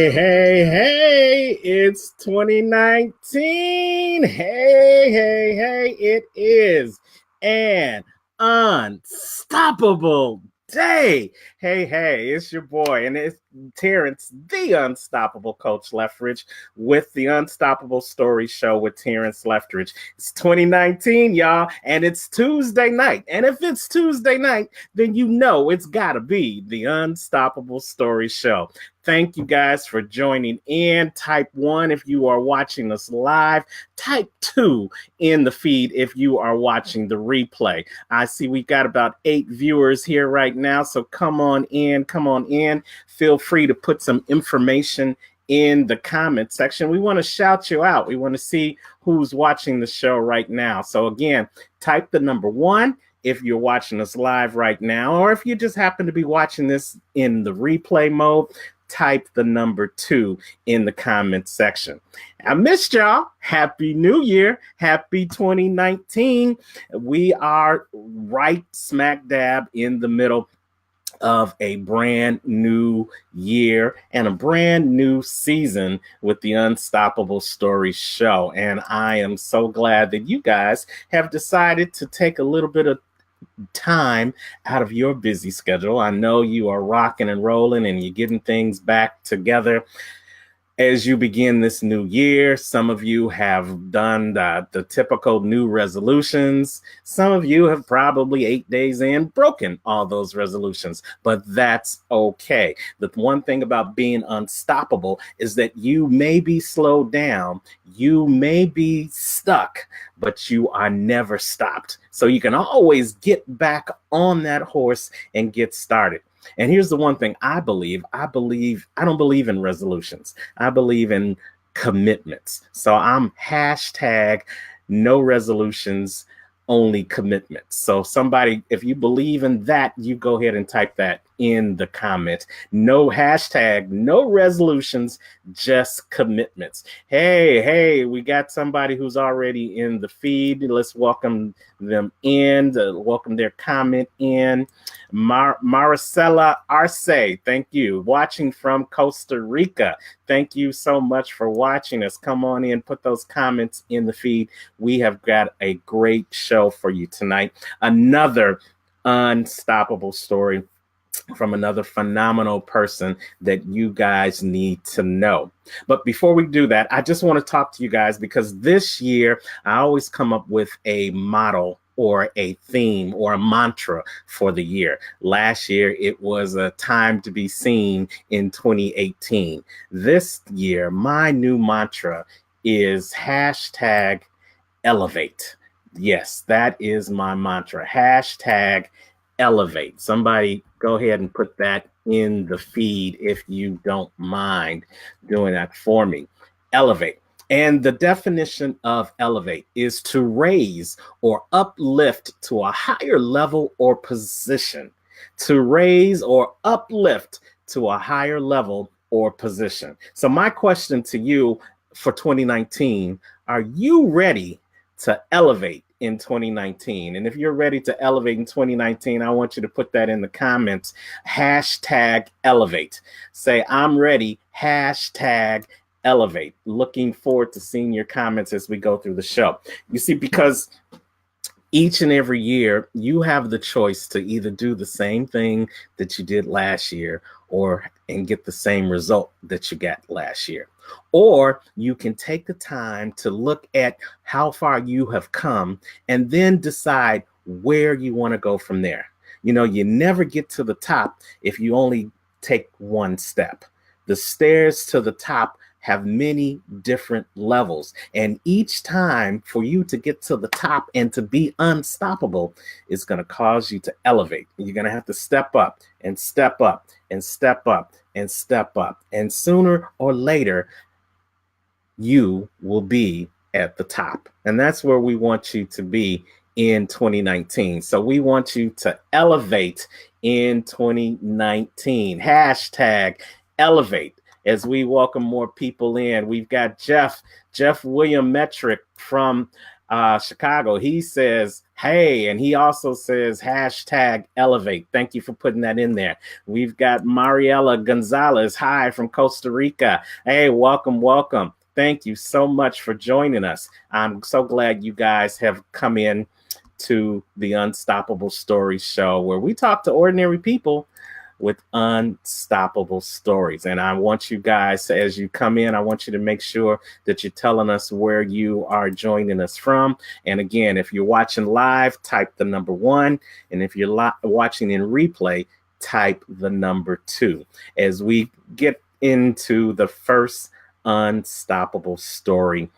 Hey, it's 2019. Hey, it is an unstoppable day. Hey, it's your boy, and it's Terrence, the Unstoppable Coach Leftridge, with the Unstoppable Story Show with Terrence Leftridge. It's 2019, y'all, and it's Tuesday night. And if it's Tuesday night, then you know it's gotta be the Unstoppable Story Show. Thank you guys for joining in. Type 1 if you are watching us live. Type 2 in the feed if you are watching the replay. I see we've got about 8 viewers here right now, so come on in. Feel free to put some information in the comment section. We want to shout you out. We want to see who's watching the show right now. So again, type the number 1 if you're watching us live right now, or if you just happen to be watching this in the replay mode, type the number 2 in the comment section. I missed y'all. Happy New Year. Happy 2019. We are right smack dab in the middle of a brand new year and a brand new season with the Unstoppable Story Show. And I am so glad that you guys have decided to take a little bit of time out of your busy schedule. I know you are rocking and rolling and you're getting things back together as you begin this new year. Some of you have done the typical new resolutions. Some of you have probably 8 days in broken all those resolutions, but that's okay. The one thing about being unstoppable is that you may be slowed down, you may be stuck, but you are never stopped. So you can always get back on that horse and get started. And here's the one thing I don't believe in resolutions. I believe in commitments. So I'm hashtag no resolutions, only commitments. So somebody, if you believe in that, you go ahead and type that in the comment. No hashtag, no resolutions, just commitments. Hey, we got somebody who's already in the feed. Let's welcome them in, welcome their comment in. Maricela Arce, thank you. Watching from Costa Rica. Thank you so much for watching us. Come on in, put those comments in the feed. We have got a great show for you tonight. Another unstoppable story from another phenomenal person that you guys need to know. But before we do that, I just want to talk to you guys because this year I always come up with a motto or a theme or a mantra for the year. Last year, it was a time to be seen in 2018. This year, my new mantra is hashtag elevate. Yes, that is my mantra. Hashtag elevate. Somebody go ahead and put that in the feed if you don't mind doing that for me. Elevate. And the definition of elevate is to raise or uplift to a higher level or position. To raise or uplift to a higher level or position. So, my question to you for 2019, are you ready to elevate in 2019? And if you're ready to elevate in 2019, I want you to put that in the comments. Hashtag elevate. Say, I'm ready. Hashtag elevate. Looking forward to seeing your comments as we go through the show. You see, because each and every year, you have the choice to either do the same thing that you did last year and get the same result that you got last year. Or you can take the time to look at how far you have come and then decide where you want to go from there. You know, you never get to the top if you only take one step. The stairs to the top have many different levels. And each time for you to get to the top and to be unstoppable is going to cause you to elevate. You're going to have to step up and step up and step up and step up. And sooner or later, you will be at the top. And that's where we want you to be in 2019. So we want you to elevate in 2019. Hashtag elevate. As we welcome more people in, we've got Jeff William Metric from Chicago. He says, hey, and he also says hashtag elevate. Thank you for putting that in there. We've got Mariela Gonzalez, hi, from Costa Rica. Hey, welcome. Thank you so much for joining us. I'm so glad you guys have come in to the Unstoppable Stories show, where we talk to ordinary people with unstoppable stories. And I want you guys, as you come in, I want you to make sure that you're telling us where you are joining us from. And again, if you're watching live, type the number 1. And if you're watching in replay, type the number 2. As we get into the first unstoppable story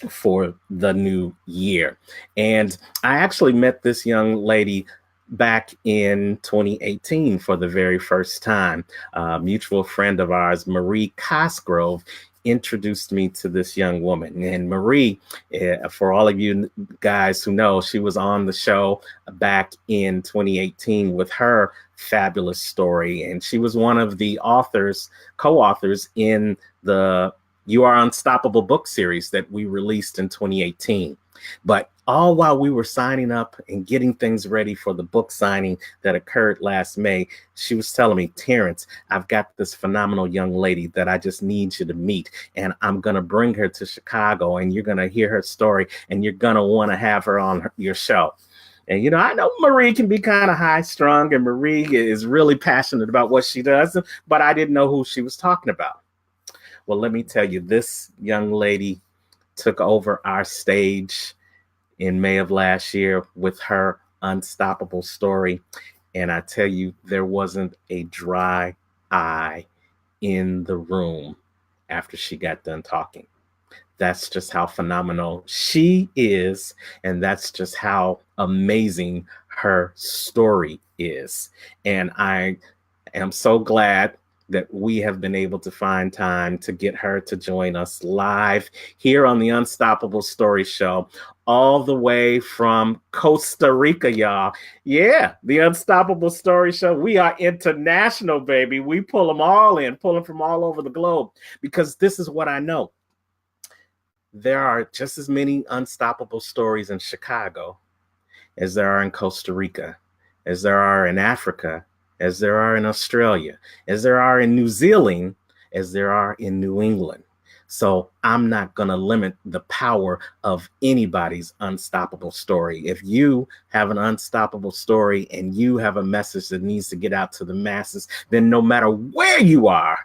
for the new year. And I actually met this young lady back in 2018 for the very first time. A mutual friend of ours, Marie Cosgrove, introduced me to this young woman. And Marie, for all of you guys who know, she was on the show back in 2018 with her fabulous story. And she was one of the co-authors in the You Are Unstoppable book series that we released in 2018. But all while we were signing up and getting things ready for the book signing that occurred last May, she was telling me, Terrence, I've got this phenomenal young lady that I just need you to meet. And I'm going to bring her to Chicago, and you're going to hear her story, and you're going to want to have her on your show. And, you know, I know Marie can be kind of high strung, and Marie is really passionate about what she does, but I didn't know who she was talking about. Well, let me tell you, this young lady took over our stage in May of last year with her unstoppable story. And I tell you, there wasn't a dry eye in the room after she got done talking. That's just how phenomenal she is. And that's just how amazing her story is. And I am so glad that we have been able to find time to get her to join us live here on the Unstoppable Story Show, all the way from Costa Rica, y'all. Yeah, the Unstoppable Story Show. We are international, baby. We pull them all in, pull them from all over the globe, because this is what I know. There are just as many unstoppable stories in Chicago as there are in Costa Rica, as there are in Africa, as there are in Australia, as there are in New Zealand, as there are in New England. So I'm not going to limit the power of anybody's unstoppable story. If you have an unstoppable story and you have a message that needs to get out to the masses, then no matter where you are,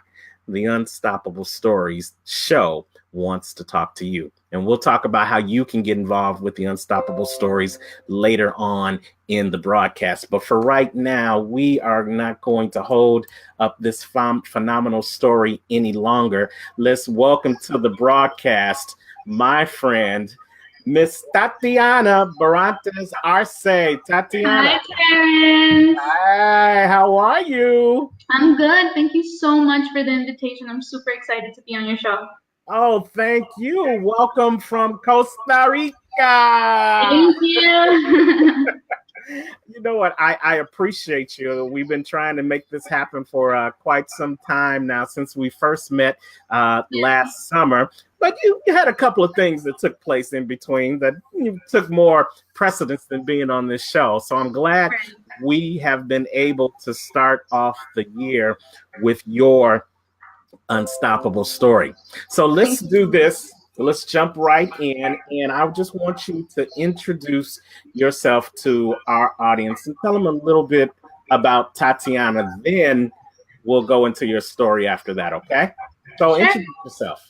the Unstoppable Stories show wants to talk to you. and we'll talk about how you can get involved with the Unstoppable Stories later on in the broadcast. But for right now, we are not going to hold up this phenomenal story any longer. Let's welcome to the broadcast my friend, Miss Tatiana Barrantes Arce. Tatiana. Hi, Karen. Hi, how are you? I'm good. Thank you so much for the invitation. I'm super excited to be on your show. Oh, thank you. Welcome from Costa Rica. Thank you. You know what? I appreciate you. We've been trying to make this happen for quite some time now, since we first met last summer. But you had a couple of things that took place in between that took more precedence than being on this show. So I'm glad we have been able to start off the year with your unstoppable story. So let's do this. Let's jump right in. And I just want you to introduce yourself to our audience and tell them a little bit about Tatiana. Then we'll go into your story after that, okay? So introduce yourself.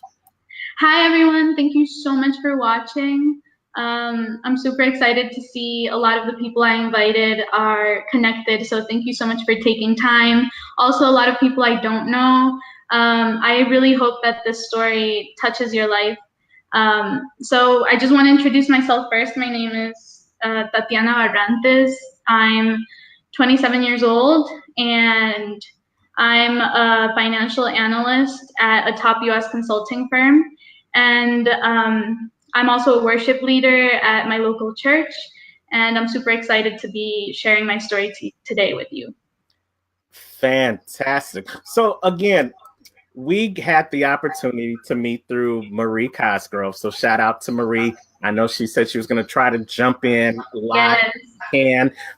Hi, everyone. Thank you so much for watching. I'm super excited to see a lot of the people I invited are connected. So thank you so much for taking time. Also, a lot of people I don't know. I really hope that this story touches your life. So I just want to introduce myself first. My name is Tatiana Barrantes. I'm 27 years old, and I'm a financial analyst at a top US consulting firm. And I'm also a worship leader at my local church. And I'm super excited to be sharing my story today with you. Fantastic. So again, we had the opportunity to meet through Marie Cosgrove. So shout out to Marie. I know she said she was going to try to jump in live,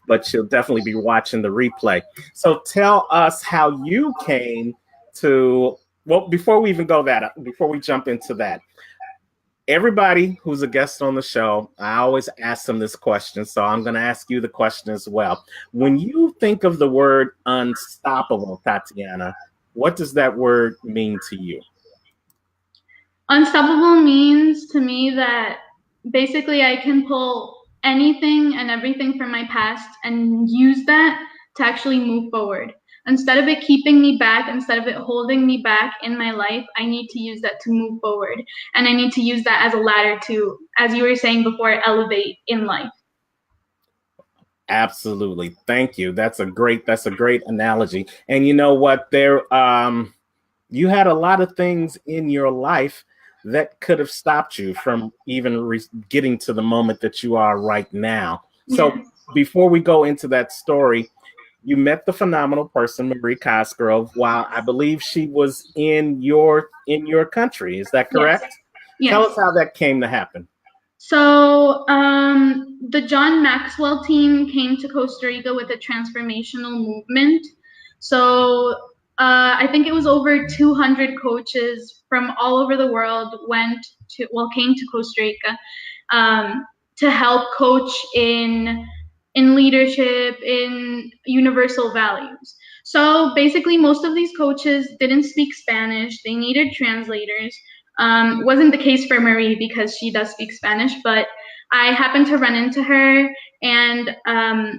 but she'll definitely be watching the replay. So tell us how you came to, well, before we jump into that, everybody who's a guest on the show, I always ask them this question. So I'm going to ask you the question as well. When you think of the word unstoppable, Tatiana, what does that word mean to you? Unstoppable means to me that basically I can pull anything and everything from my past and use that to actually move forward. Instead of it keeping me back, instead of it holding me back in my life, I need to use that to move forward. And I need to use that as a ladder to, as you were saying before, elevate in life. Absolutely. Thank you. That's a great analogy. And you know what? You had a lot of things in your life that could have stopped you from even getting to the moment that you are right now. So before we go into that story, you met the phenomenal person, Marie Cosgrove, while I believe she was in your country. Is that correct? Yes. Tell us how that came to happen. So the John Maxwell team came to Costa Rica with a transformational movement. So I think it was over 200 coaches from all over the world came to Costa Rica to help coach in leadership, in universal values. So basically, most of these coaches didn't speak Spanish. They needed translators. Wasn't the case for Marie because she does speak Spanish, but I happened to run into her, and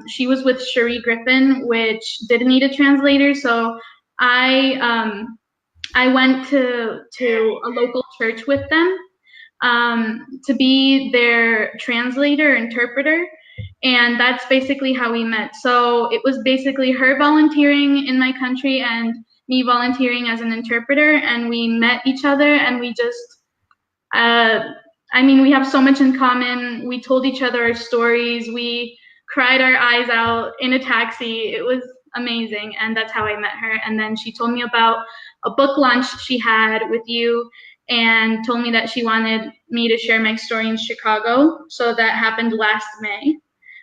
she was with Cherie Griffin, which did need a translator. So I went to a local church with them to be their translator, interpreter. And that's basically how we met. So it was basically her volunteering in my country and me volunteering as an interpreter, and we met each other, and we just, we have so much in common. We told each other our stories. We cried our eyes out in a taxi. It was amazing, and that's how I met her. And then she told me about a book launch she had with you, and told me that she wanted me to share my story in Chicago. So that happened last May.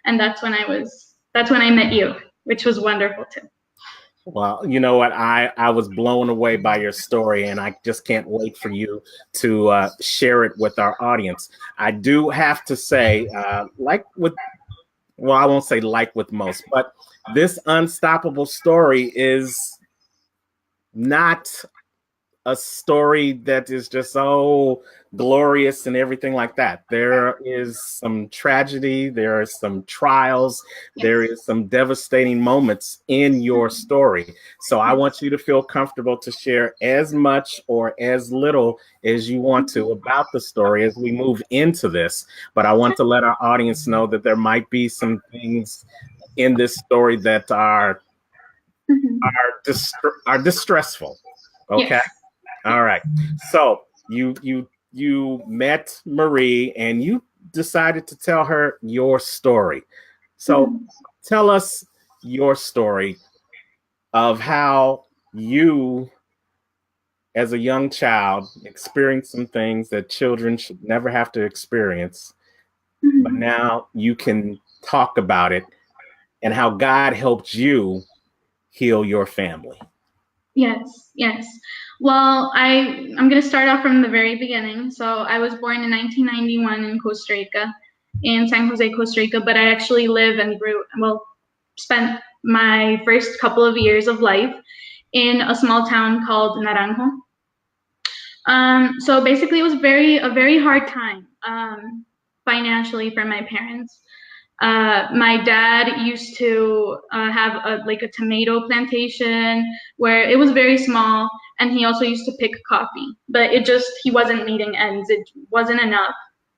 And that's when I met you, which was wonderful too. Well, you know what? I was blown away by your story, and I just can't wait for you to share it with our audience. I do have to say, I won't say like with most, but this unstoppable story is not a story that is just so glorious and everything like that. There is some tragedy, there are some trials, there Yes. is some devastating moments in your story. So I want you to feel comfortable to share as much or as little as you want to about the story as we move into this. But I want to let our audience know that there might be some things in this story that Mhm. are distressful. Okay. Yes. All right. So you met Marie and you decided to tell her your story. So Mhm. tell us your story of how you, as a young child, experienced some things that children should never have to experience, but Mhm. now you can talk about it and how God helped you heal your family. Yes, yes. Well, I'm going to start off from the very beginning. So I was born in 1991 in Costa Rica, in San Jose, Costa Rica, but I actually live and spent my first couple of years of life in a small town called Naranjo. So basically, it was a very hard time financially for my parents. My dad used to have a tomato plantation where it was very small, and he also used to pick coffee. But he wasn't meeting ends. It wasn't enough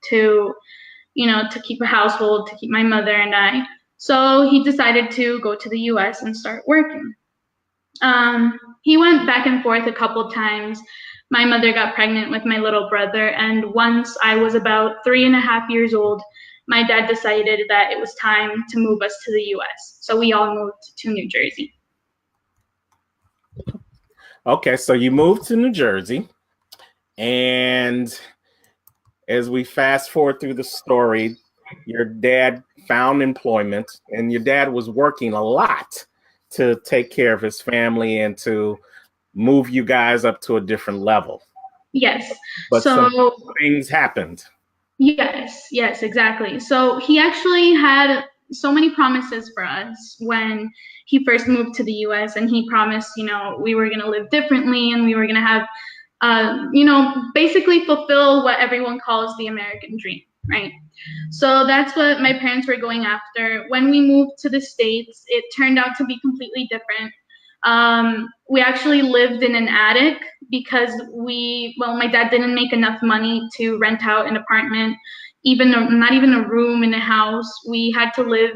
to to keep a household, to keep my mother and I. So he decided to go to the U.S. and start working. He went back and forth a couple times. My mother got pregnant with my little brother, and once I was about 3.5 years old, my dad decided that it was time to move us to the US. So we all moved to New Jersey. Okay, so you moved to New Jersey, and as we fast forward through the story, your dad found employment, and your dad was working a lot to take care of his family and to move you guys up to a different level. Yes. But some So things happened. yes, yes, exactly. So he actually had so many promises for us when he first moved to the US, and he promised, we were going to live differently and we were going to have, basically fulfill what everyone calls the American dream, right? So that's what my parents were going after. When we moved to the States, it turned out to be completely different. We actually lived in an attic because my dad didn't make enough money to rent out an apartment, not even a room in a house. We had to live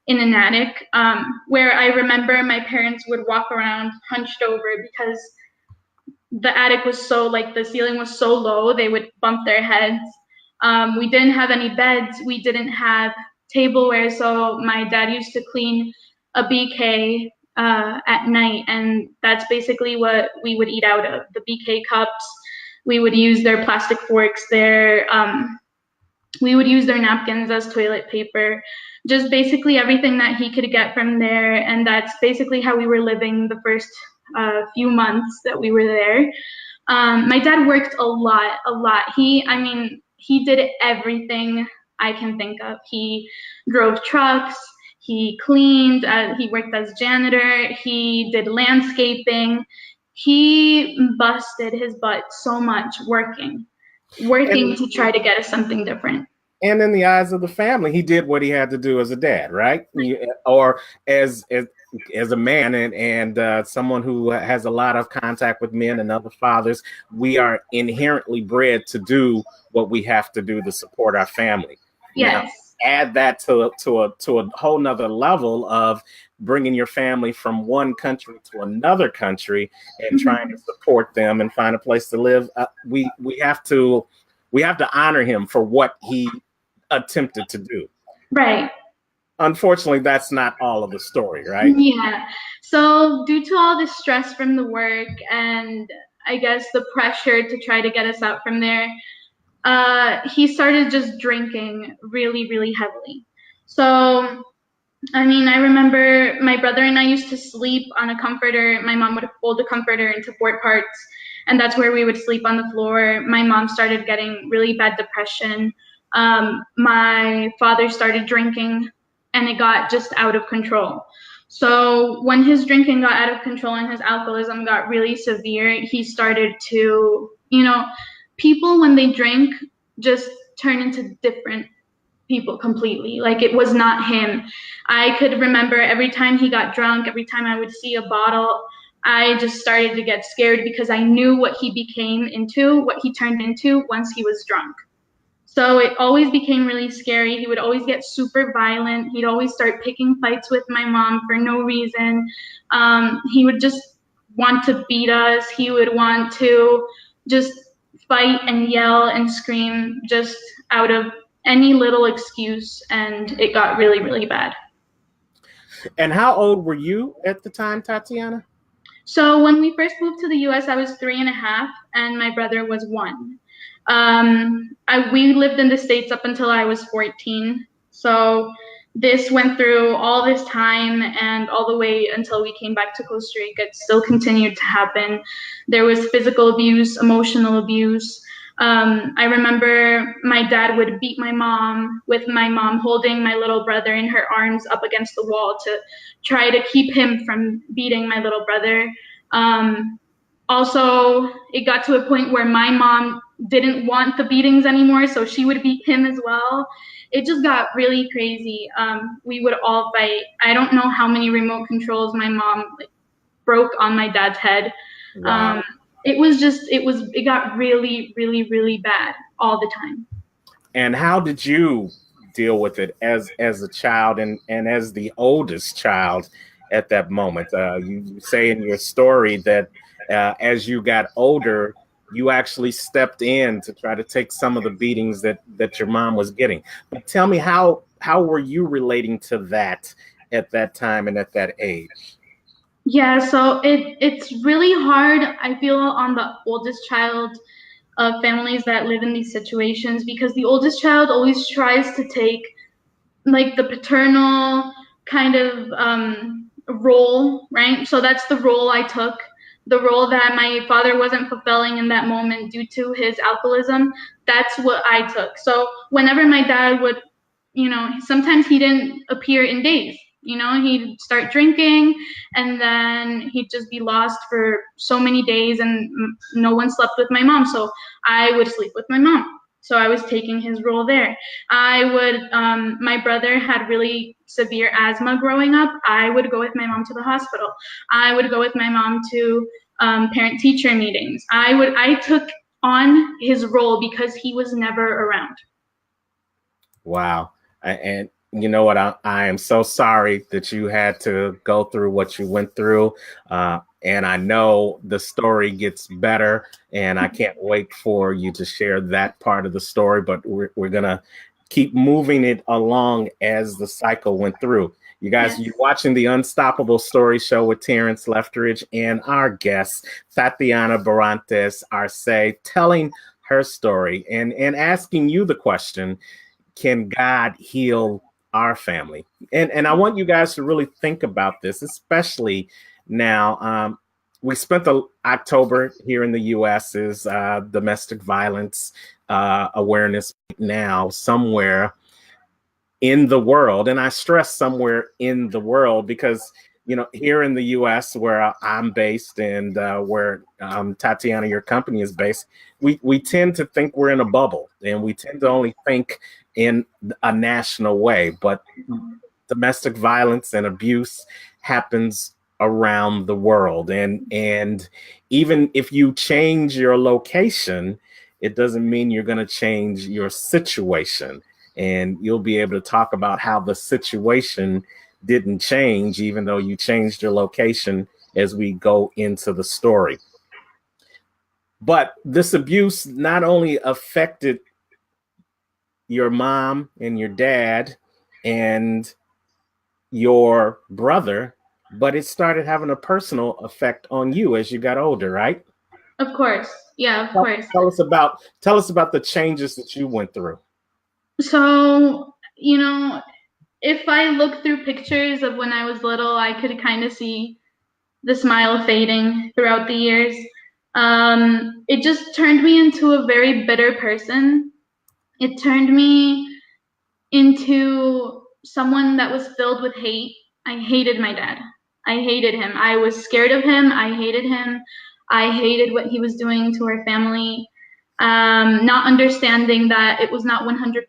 in an attic, where I remember my parents would walk around hunched over because the attic was the ceiling was so low, they would bump their heads. We didn't have any beds. We didn't have tableware, so my dad used to clean a BK at night, and that's basically what we would eat out of, the BK cups. We would use their plastic forks, we would use their napkins as toilet paper, just basically everything that he could get from there, and that's basically how we were living the first few months that we were there. My dad worked a lot, a lot. He did everything I can think of. He drove trucks, he cleaned, he worked as janitor, he did landscaping. He busted his butt so much working And to try to get us something different. and in the eyes of the family, he did what he had to do as a dad, right? Or as a man and someone who has a lot of contact with men and other fathers, we are inherently bred to do what we have to do to support our family. Now, Yes. add that to a whole nother level of bringing your family from one country to another country and trying to Mhm. support them and find a place to live. We have to honor him for what he attempted to do. Right. Unfortunately, that's not all of the story, right? Yeah. So, due to all the stress from the work and I guess the pressure to try to get us out from there, he started just drinking really, really heavily. So, I remember my brother and I used to sleep on a comforter. My mom would fold the comforter into 4 parts, and that's where we would sleep on the floor. My mom started getting really bad depression. My father started drinking, and it got just out of control. So when his drinking got out of control and his alcoholism got really severe, he started to, people when they drink just turn into different people completely. Like it was not him. I could remember every time he got drunk, every time I would see a bottle, I just started to get scared because I knew what he became into, what he turned into once he was drunk. So it always became really scary. He would always get super violent. He'd always start picking fights with my mom for no reason. He would just want to beat us. He would want to just fight and yell and scream just out of any little excuse. And it got really, really bad. And how old were you at the time, Tatiana? So when we first moved to the US, I was 3.5 and my brother was 1. We lived in the States up until I was 14. So this went through all this time and all the way until we came back to Costa Rica. It still continued to happen. There was physical abuse, emotional abuse. I remember my dad would beat my mom with my mom holding my little brother in her arms up against the wall to try to keep him from beating my little brother. Also, it got to a point where my mom didn't want the beatings anymore, so she would beat him as well. It just got really crazy. We would all fight. I don't know how many remote controls my mom broke on my dad's head. Wow. It got really, really, really bad all the time. And how did you deal with it as a child and as the oldest child at that moment? You say in your story that as you got older, you actually stepped in to try to take some of the beatings that your mom was getting. But tell me, how were you relating to that at that time and at that age? Yeah, so it's really hard, I feel, on the oldest child of families that live in these situations because the oldest child always tries to take like the paternal kind of role, right? So that's the role I took, the role that my father wasn't fulfilling in that moment due to his alcoholism. That's what I took. So whenever my dad would, sometimes he didn't appear in days. He'd start drinking and then he'd just be lost for so many days and no one slept with my mom. So I would sleep with my mom. So I was taking his role there. My brother had really severe asthma growing up. I would go with my mom to the hospital. I would go with my mom to parent-teacher meetings. I took on his role because he was never around. Wow. And you know what? I am so sorry that you had to go through what you went through. And I know the story gets better, and I can't wait for you to share that part of the story. But we're going to keep moving it along as the cycle went through. You guys, Yes. you're watching the Unstoppable Story Show with Terrence Leftridge and our guest, Tatiana Barrantes Arce, telling her story and asking you the question, can God heal our family? And I want you guys to really think about this, especially now. We spent the October here in the U.S. is domestic violence awareness now somewhere in the world. And I stress somewhere in the world because, here in the U.S. where I'm based and where Tatiana, your company is based, we tend to think we're in a bubble and we tend to only think in a national way. But domestic violence and abuse happens around the world. And even if you change your location, it doesn't mean you're going to change your situation. And you'll be able to talk about how the situation didn't change, even though you changed your location as we go into the story. But this abuse not only affected your mom and your dad and your brother, but it started having a personal effect on you as you got older, right? Of course. Yeah, of course. Tell us about the changes that you went through. So, if I look through pictures of when I was little, I could kind of see the smile fading throughout the years. It just turned me into a very bitter person. It turned me into someone that was filled with hate. I hated my dad. I hated him. I was scared of him. I hated him. I hated what he was doing to our family. Not understanding that it was not 100%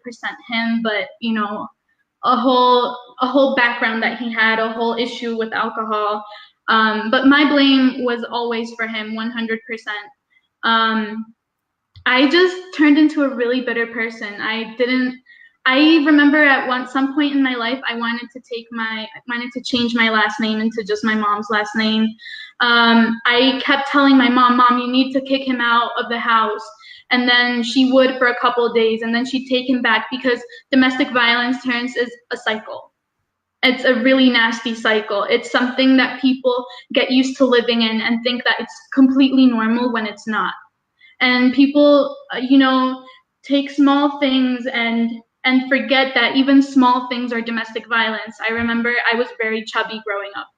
him, but a whole background that he had, a whole issue with alcohol. But my blame was always for him, 100%. Um, I just turned into a really bitter person. I remember at some point in my life, I wanted to change my last name into just my mom's last name. I kept telling my mom, you need to kick him out of the house. And then she would for a couple of days, and then she'd take him back because domestic violence turns is a cycle. It's a really nasty cycle. It's something that people get used to living in and think that it's completely normal when it's not. And people take small things and forget that even small things are domestic violence. I remember I was very chubby growing up,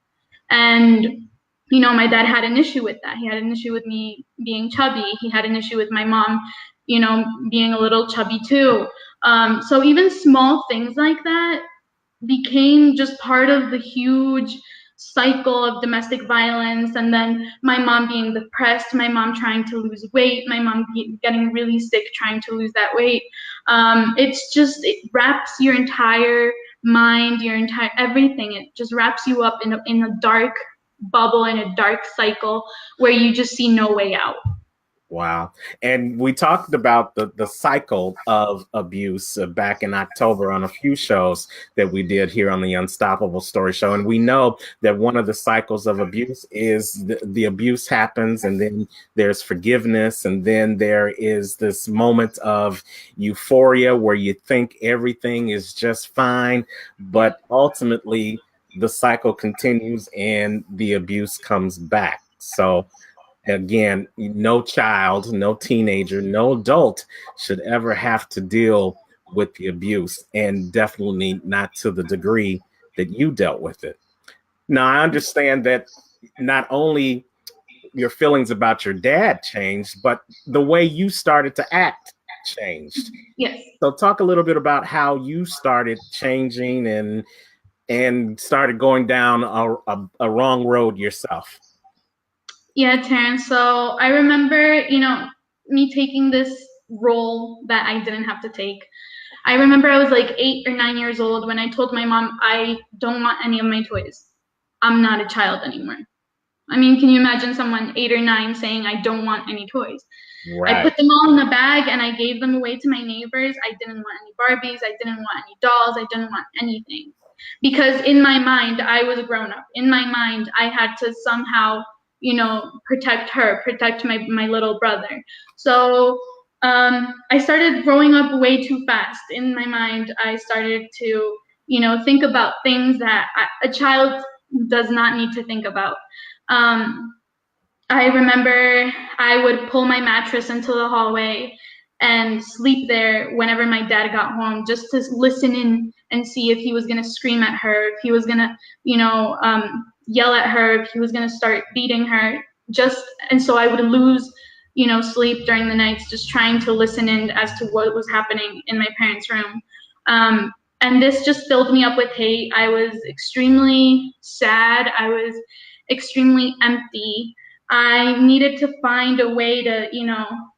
and my dad had an issue with that. He had an issue with me being chubby. He had an issue with my mom being a little chubby too. So even small things like that became just part of the huge cycle of domestic violence. And then my mom being depressed, my mom trying to lose weight, my mom getting really sick trying to lose that weight. It wraps your entire mind, your entire everything. It just wraps you up in a dark bubble, in a dark cycle where you just see no way out. Wow. And we talked about the cycle of abuse back in October on a few shows that we did here on the Unstoppable Story Show. And we know that one of the cycles of abuse is the abuse happens, and then there's forgiveness, and then there is this moment of euphoria where you think everything is just fine, but ultimately the cycle continues and the abuse comes back. So again, no child, no teenager, no adult should ever have to deal with the abuse, and definitely not to the degree that you dealt with it. Now, I understand that not only your feelings about your dad changed, but the way you started to act changed. Yes. So talk a little bit about how you started changing and started going down a wrong road yourself. Yeah, Terrence. So I remember, me taking this role that I didn't have to take. I remember I was like 8 or 9 years old when I told my mom, I don't want any of my toys. I'm not a child anymore. I mean, can you imagine someone 8 or 9 saying, I don't want any toys? Right. I put them all in a bag and I gave them away to my neighbors. I didn't want any Barbies. I didn't want any dolls. I didn't want anything. Because in my mind, I was a grown up. In my mind, I had to somehow, protect her, protect my little brother. So I started growing up way too fast. In my mind, I started to, think about things that a child does not need to think about. I remember I would pull my mattress into the hallway and sleep there whenever my dad got home, just to listen in and see if he was gonna scream at her, if he was gonna, yell at her, if he was gonna start beating her. And so I would lose, sleep during the nights, just trying to listen in as to what was happening in my parents' room. And this just filled me up with hate. I was extremely sad. I was extremely empty. I needed to find a way to,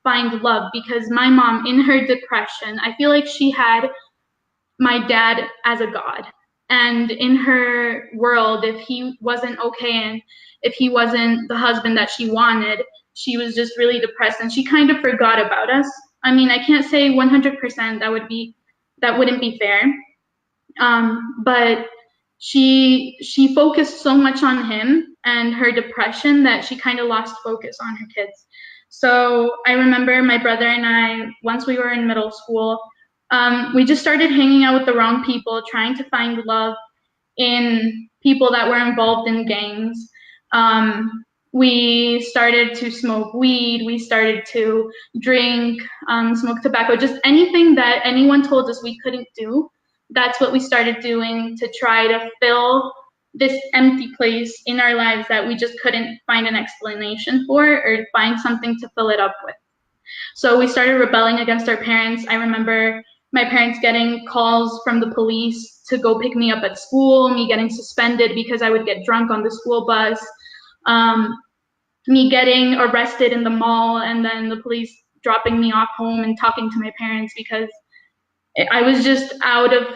find love, because my mom, in her depression, I feel like she had my dad as a god. And in her world, if he wasn't okay and if he wasn't the husband that she wanted, she was just really depressed and she kind of forgot about us. I mean, I can't say 100%, that wouldn't be fair. But she focused so much on him and her depression that she kind of lost focus on her kids. So I remember my brother and I, once we were in middle school, we just started hanging out with the wrong people, trying to find love in people that were involved in gangs. We started to smoke weed, we started to drink, smoke tobacco, just anything that anyone told us we couldn't do. That's what we started doing to try to fill this empty place in our lives that we just couldn't find an explanation for or find something to fill it up with. So we started rebelling against our parents. I remember my parents getting calls from the police to go pick me up at school, me getting suspended because I would get drunk on the school bus, me getting arrested in the mall, and then the police dropping me off home and talking to my parents because I was just out of,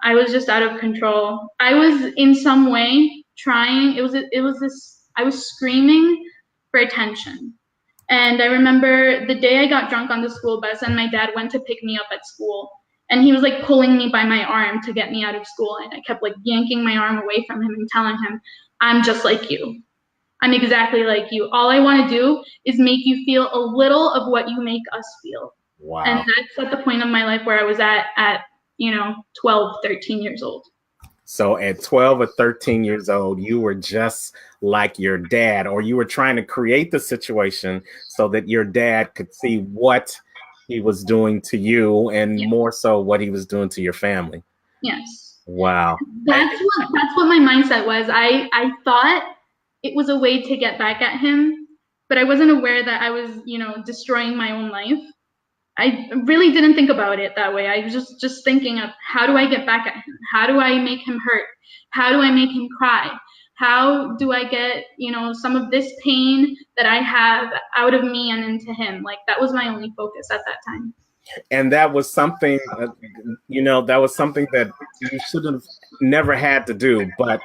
I was just out of control. I was in some way trying, I was screaming for attention. And I remember the day I got drunk on the school bus and my dad went to pick me up at school. And he was like pulling me by my arm to get me out of school. And I kept like yanking my arm away from him and telling him, I'm just like you. I'm exactly like you. All I want to do is make you feel a little of what you make us feel. Wow. And that's at the point of my life where I was at 12, 13 years old. So at 12 or 13 years old, you were just like your dad, or you were trying to create the situation so that your dad could see what he was doing to you and more so what he was doing to your family. Yes. Wow. That's what my mindset was. I thought it was a way to get back at him, but I wasn't aware that I was, destroying my own life. I really didn't think about it that way. I was just thinking of, how do I get back at him? How do I make him hurt? How do I make him cry? How do I get, some of this pain that I have out of me and into him? Like, that was my only focus at that time. And that was something, that you should have never had to do. But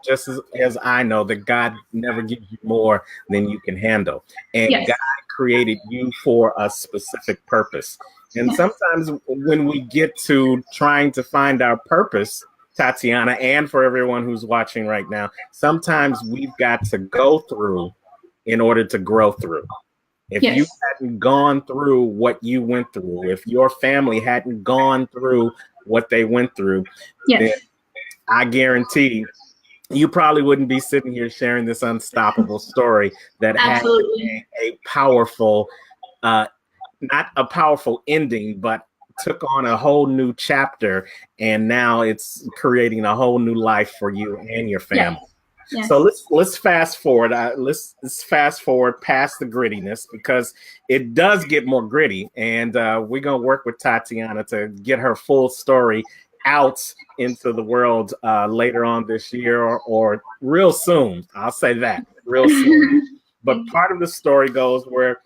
just as I know, that God never gives you more than you can handle. And God created you for a specific purpose. And sometimes when we get to trying to find our purpose, Tatiana, and for everyone who's watching right now, sometimes we've got to go through in order to grow through. If you hadn't gone through what you went through, if your family hadn't gone through what they went through, then I guarantee you probably wouldn't be sitting here sharing this unstoppable story that had a powerful, not a powerful ending, but took on a whole new chapter, and now it's creating a whole new life for you and your family. Yes. So let's fast forward. Let's fast forward past the grittiness, because it does get more gritty, and we're gonna work with Tatiana to get her full story out into the world later on this year, or real soon. I'll say that, real soon. But part of the story goes where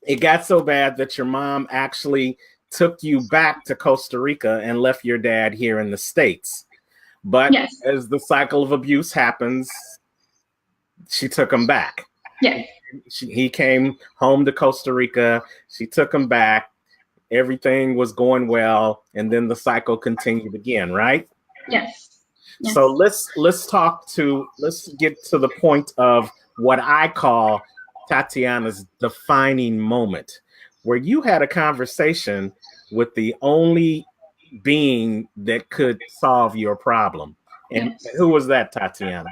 it got so bad that your mom actually took you back to Costa Rica and left your dad here in the States. But as the cycle of abuse happens, she took him back. Yes. He came home to Costa Rica. She took him back. Everything was going well, and then the cycle continued again, right? Yes. So let's get to the point of what I call Tatiana's defining moment, where you had a conversation with the only being that could solve your problem. And who was that, Tatiana?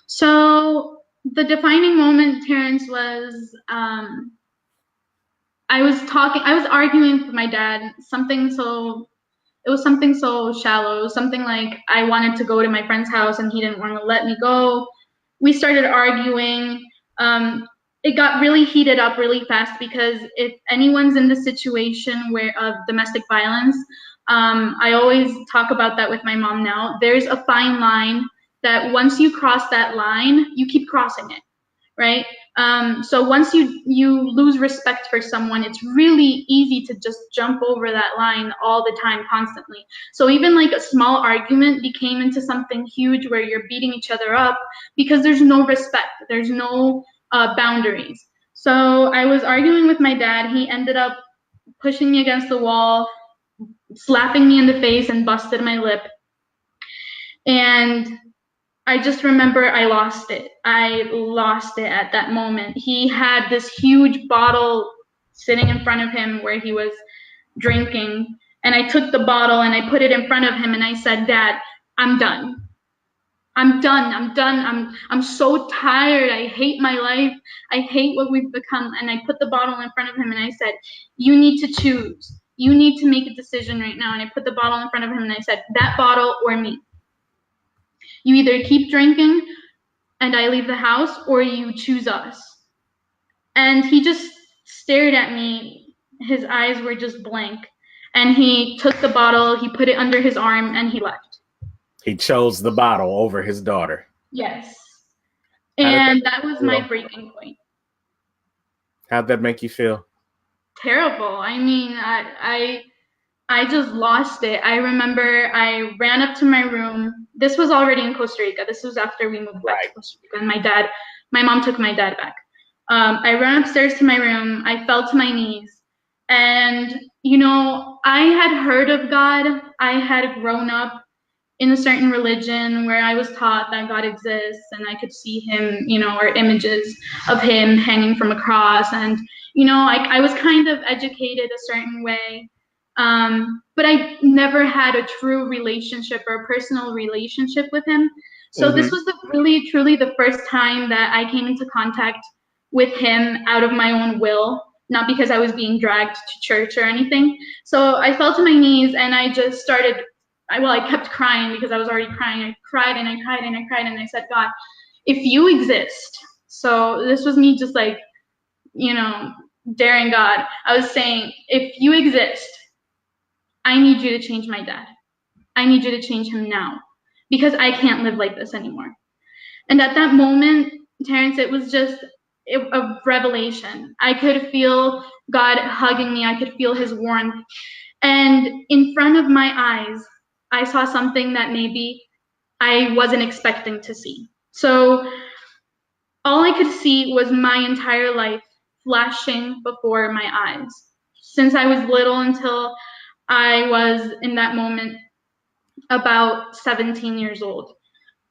So the defining moment, Terrence, was I was arguing with my dad, it was something so shallow. It was something like I wanted to go to my friend's house and he didn't want to let me go. We started arguing. It got really heated up really fast, because if anyone's in the situation of domestic violence, I always talk about that with my mom now. There's a fine line that once you cross that line, you keep crossing it, right? So once you lose respect for someone, it's really easy to just jump over that line all the time, constantly. So even like a small argument became into something huge where you're beating each other up because there's no respect, there's no boundaries. So I was arguing with my dad. He ended up pushing me against the wall, slapping me in the face, and busted my lip. And I just remember I lost it. I lost it at that moment. He had this huge bottle sitting in front of him where he was drinking. And I took the bottle and I put it in front of him and I said, Dad, I'm done. I'm done. I'm so tired. I hate my life. I hate what we've become. And I put the bottle in front of him and I said, you need to choose. You need to make a decision right now. And I put the bottle in front of him and I said, that bottle or me. You either keep drinking and I leave the house, or you choose us. And he just stared at me. His eyes were just blank. And he took the bottle, he put it under his arm, and he left. He chose the bottle over his daughter. Yes. How did And that was my breaking point. How'd that make you feel? Terrible. I mean, I just lost it. I remember I ran up to my room. This was already in Costa Rica. This was after we moved back to Costa Rica. And my mom took my dad back. I ran upstairs to my room. I fell to my knees. And, you know, I had heard of God. I had grown up in a certain religion where I was taught that God exists and I could see him, you know, or images of him hanging from a cross. And, you know, I was kind of educated a certain way. But I never had a true relationship or a personal relationship with him. So this was really, truly the first time that I came into contact with him out of my own will, not because I was being dragged to church or anything. So I fell to my knees and I just started, I kept crying because I was already crying. I cried and I cried and I cried and I said, God, if you exist. So this was me just like, you know, daring God. I was saying, if you exist, I need you to change my dad. I need you to change him now because I can't live like this anymore. And at that moment, Terrence, it was just a revelation. I could feel God hugging me. I could feel his warmth. And in front of my eyes, I saw something that maybe I wasn't expecting to see. So all I could see was my entire life flashing before my eyes. Since I was little until I was in that moment about 17 years old.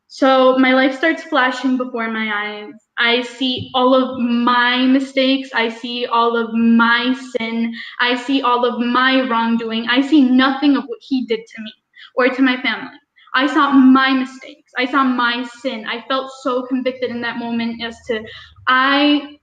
So my life starts flashing before my eyes. I see all of my mistakes. I see all of my sin. I see all of my wrongdoing. I see nothing of what he did to me or to my family. I saw my mistakes. I saw my sin. I felt so convicted in that moment as to I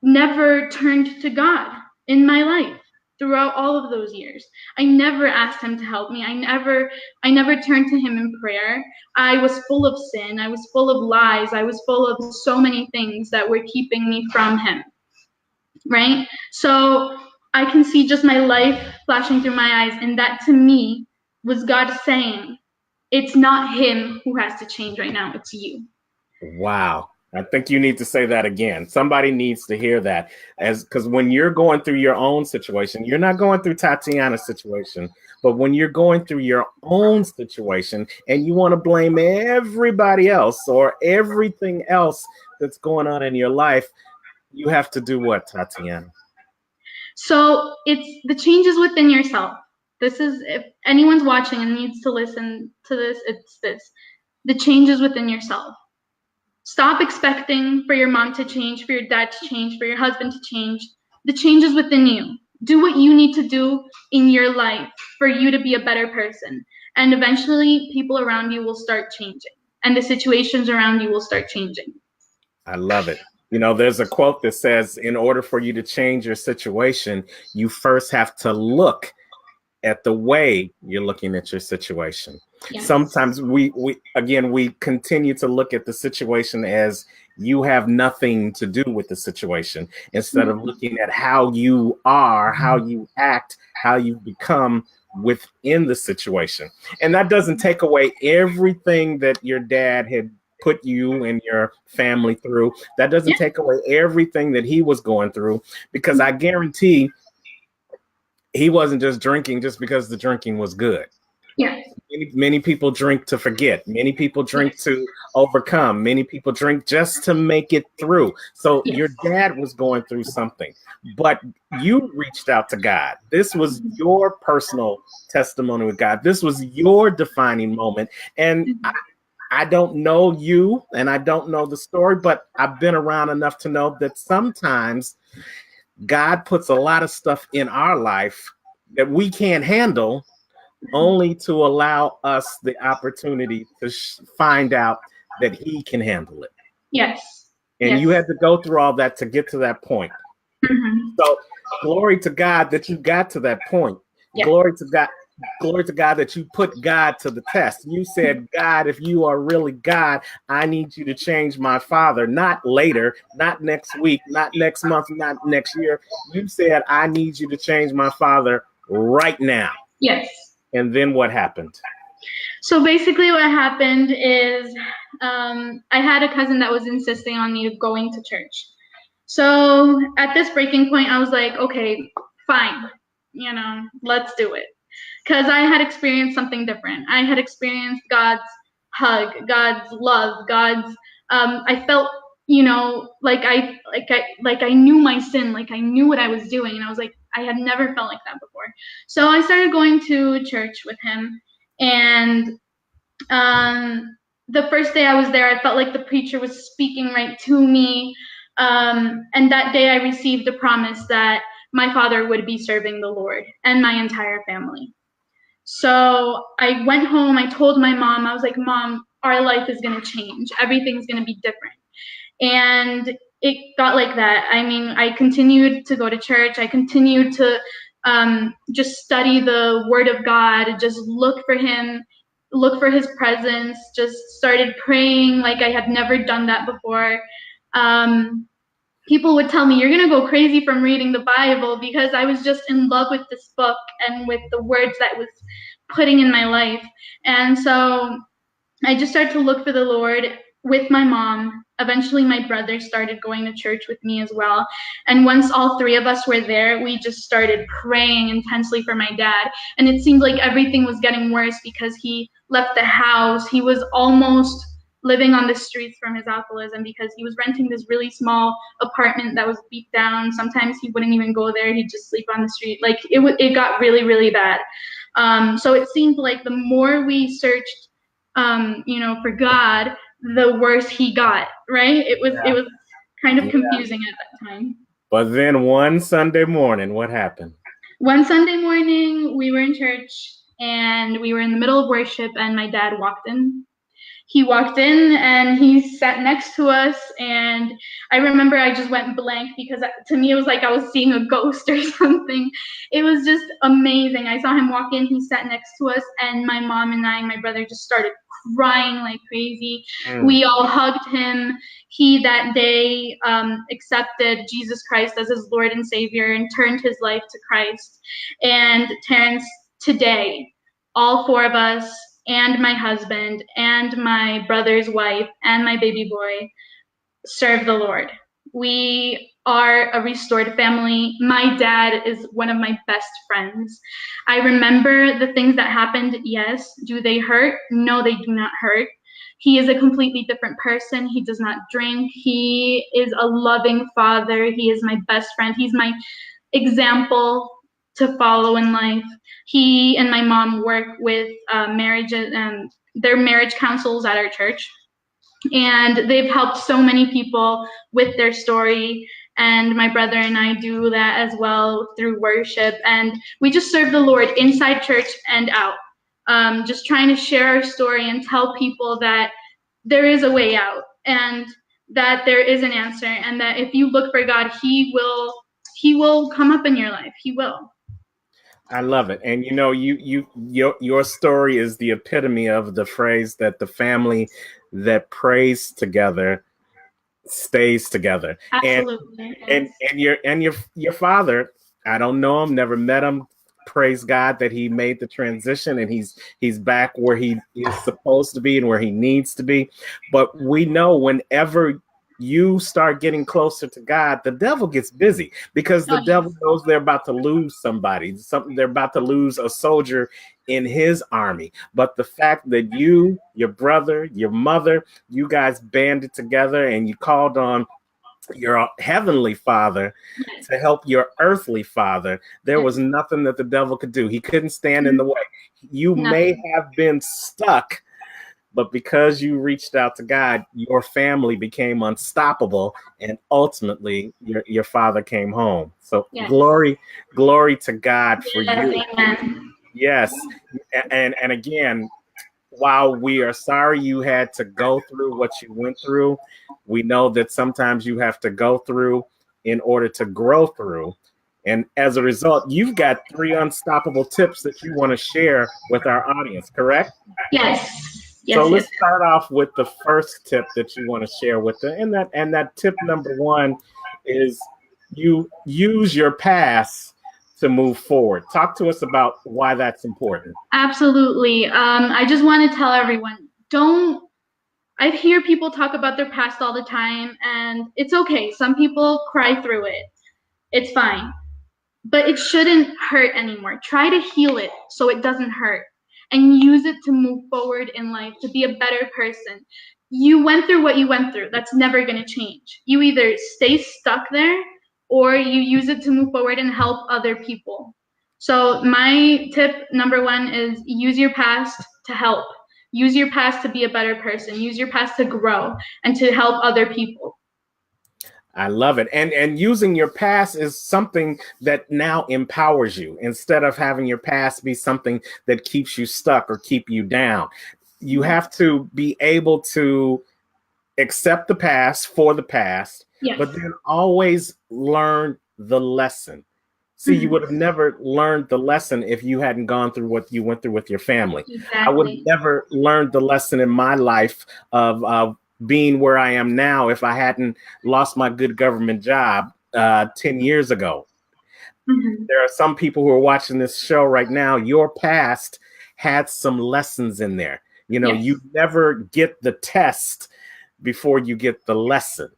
never turned to God in my life. Throughout all of those years, I never asked him to help me. I never turned to him in prayer. I was full of sin. I was full of lies. I was full of so many things that were keeping me from him. Right? So I can see just my life flashing through my eyes, and that to me was God saying, it's not him who has to change right now, it's you. Wow. I think you need to say that again. Somebody needs to hear that, because when you're going through your own situation, you're not going through Tatiana's situation, but when you're going through your own situation and you want to blame everybody else or everything else that's going on in your life, you have to do what, Tatiana? So it's the changes within yourself. This is, if anyone's watching and needs to listen to this, it's this. The changes within yourself. Stop expecting for your mom to change, for your dad to change, for your husband to change. The changes within you. Do what you need to do in your life for you to be a better person. And eventually, people around you will start changing. And the situations around you will start changing. I love it. You know, there's a quote that says, in order for you to change your situation, you first have to look at the way you're looking at your situation. Yes. Sometimes we continue to look at the situation as you have nothing to do with the situation instead of looking at how you are, how you act, how you become within the situation. And that doesn't take away everything that your dad had put you and your family through. That doesn't take away everything that he was going through, because I guarantee he wasn't just drinking just because the drinking was good. Yeah. Many people drink to forget. Many people drink to overcome. Many people drink just to make it through. So your dad was going through something, but you reached out to God. This was your personal testimony with God. This was your defining moment. And I don't know you and I don't know the story, but I've been around enough to know that sometimes God puts a lot of stuff in our life that we can't handle, only to allow us the opportunity to find out that he can handle it. Yes. And you had to go through all that to get to that point. So glory to God that you got to that point. Glory to God. Glory to God that you put God to the test. You said, God, if you are really God, I need you to change my father, not later, not next week, not next month, not next year. You said, I need you to change my father right now. Yes. And then what happened? So basically, what happened is I had a cousin that was insisting on me going to church. So at this breaking point, I was like, okay, fine, let's do it. Because I had experienced something different. I had experienced God's hug, God's love, God's. I felt, like I knew my sin, like I knew what I was doing, and I was like, I had never felt like that before. So I started going to church with him, and the first day I was there, I felt like the preacher was speaking right to me. And that day I received the promise that my father would be serving the Lord and my entire family. So I went home, I told my mom, I was like, Mom, our life is going to change. Everything's going to be different. And it got like that. I mean, I continued to go to church. I continued to just study the Word of God, just look for Him, look for His presence, just started praying like I had never done that before. People would tell me, you're going to go crazy from reading the Bible, because I was just in love with this book and with the words that it was putting in my life. And so I just started to look for the Lord with my mom. Eventually, my brother started going to church with me as well. And once all three of us were there, we just started praying intensely for my dad. And it seemed like everything was getting worse because he left the house. He was almost living on the streets from his alcoholism, because he was renting this really small apartment that was beat down. Sometimes he wouldn't even go there. He'd just sleep on the street. Like it got really, really bad. So it seemed like the more we searched, for God, the worse he got, right? It was kind of confusing at that time. But then one Sunday morning, what happened? One Sunday morning, we were in church and we were in the middle of worship, and my dad walked in. He walked in and he sat next to us, and I remember I just went blank, because to me it was like I was seeing a ghost or something. It was just amazing. I saw him walk in, he sat next to us, and my mom and I and my brother just started crying like crazy. We all hugged him. He that day accepted Jesus Christ as his Lord and Savior and turned his life to Christ. And Terrence, today, all four of us and my husband and my brother's wife and my baby boy serve the Lord. We are a restored family. My dad is one of my best friends. I remember the things that happened. Yes. Do they hurt? No, they do not hurt. He is a completely different person. He does not drink. He is a loving father. He is my best friend. He's my example to follow in life. He and my mom work with marriage and their marriage counsels at our church, and they've helped so many people with their story. And my brother and I do that as well through worship, and we just serve the Lord inside church and out, just trying to share our story and tell people that there is a way out, and that there is an answer, and that if you look for God, He will come up in your life. He will. I love it. And your story is the epitome of the phrase that the family that prays together stays together. Absolutely. And your father, I don't know him, never met him. Praise God that he made the transition and he's back where he is supposed to be and where he needs to be. But we know whenever you start getting closer to God, the devil gets busy, because the devil knows they're about to lose somebody, they're about to lose a soldier in his army. But the fact that you, your brother, your mother, you guys banded together and you called on your heavenly father to help your earthly father, there was nothing that the devil could do. He couldn't stand in the way. You may have been stuck, but because you reached out to God, your family became unstoppable, and ultimately your father came home. So glory to God for you. Amen. Yes. And again, while we are sorry you had to go through what you went through, we know that sometimes you have to go through in order to grow through. And as a result, you've got 3 unstoppable tips that you want to share with our audience, correct? Yes. So let's start off with the first tip that you want to share with them. And that tip number 1 is you use your past to move forward. Talk to us about why that's important. Absolutely. I just want to tell everyone, I hear people talk about their past all the time, and it's okay. Some people cry through it. It's fine. But it shouldn't hurt anymore. Try to heal it so it doesn't hurt and use it to move forward in life, to be a better person. You went through what you went through. That's never going to change. You either stay stuck there or you use it to move forward and help other people. So my tip number one is use your past to help. Use your past to be a better person. Use your past to grow and to help other people. I love it. And using your past is something that now empowers you instead of having your past be something that keeps you stuck or keep you down. You have to be able to accept the past for the past, Yes. but then always learn the lesson. See, you would have never learned the lesson if you hadn't gone through what you went through with your family. Exactly. I would have never learned the lesson in my life of being where I am now if I hadn't lost my good government job 10 years ago. There are some people who are watching this show right now. Your past had some lessons in there. You know, you never get the test before you get the lesson.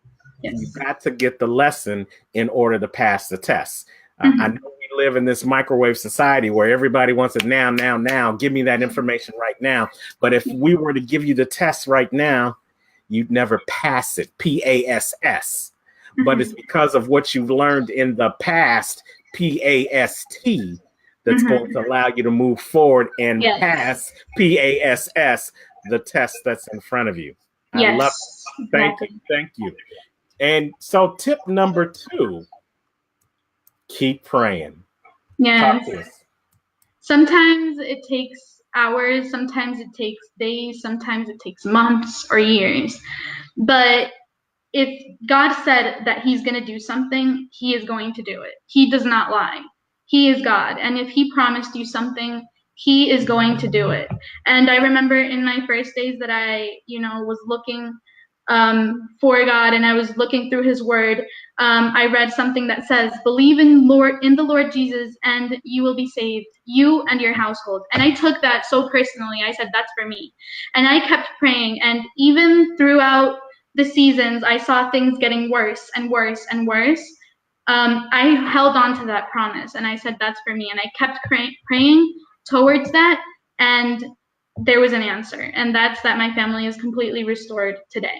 You got to get the lesson in order to pass the test. I know we live in this microwave society where everybody wants it now, now, now. Give me that information right now. But if we were to give you the test right now, you'd never pass it, PASS. But it's because of what you've learned in the past, PAST, that's going to allow you to move forward and pass, PASS, the test that's in front of you. I love it. Thank you. Thank you. And so tip number 2, keep praying. Yes. Sometimes it takes hours, sometimes it takes days, sometimes it takes months or years. But if God said that he's going to do something, he is going to do it. He does not lie. He is God. And if he promised you something, he is going to do it. And I remember in my first days that I, was looking for God and I was looking through his word, I read something that says, believe in the Lord Jesus and you will be saved, you and your household. And I took that so personally. I said, that's for me. And I kept praying. And even throughout the seasons, I saw things getting worse and worse and worse. I held on to that promise and I said, that's for me. And I kept praying towards that. And there was an answer. And that's that my family is completely restored today.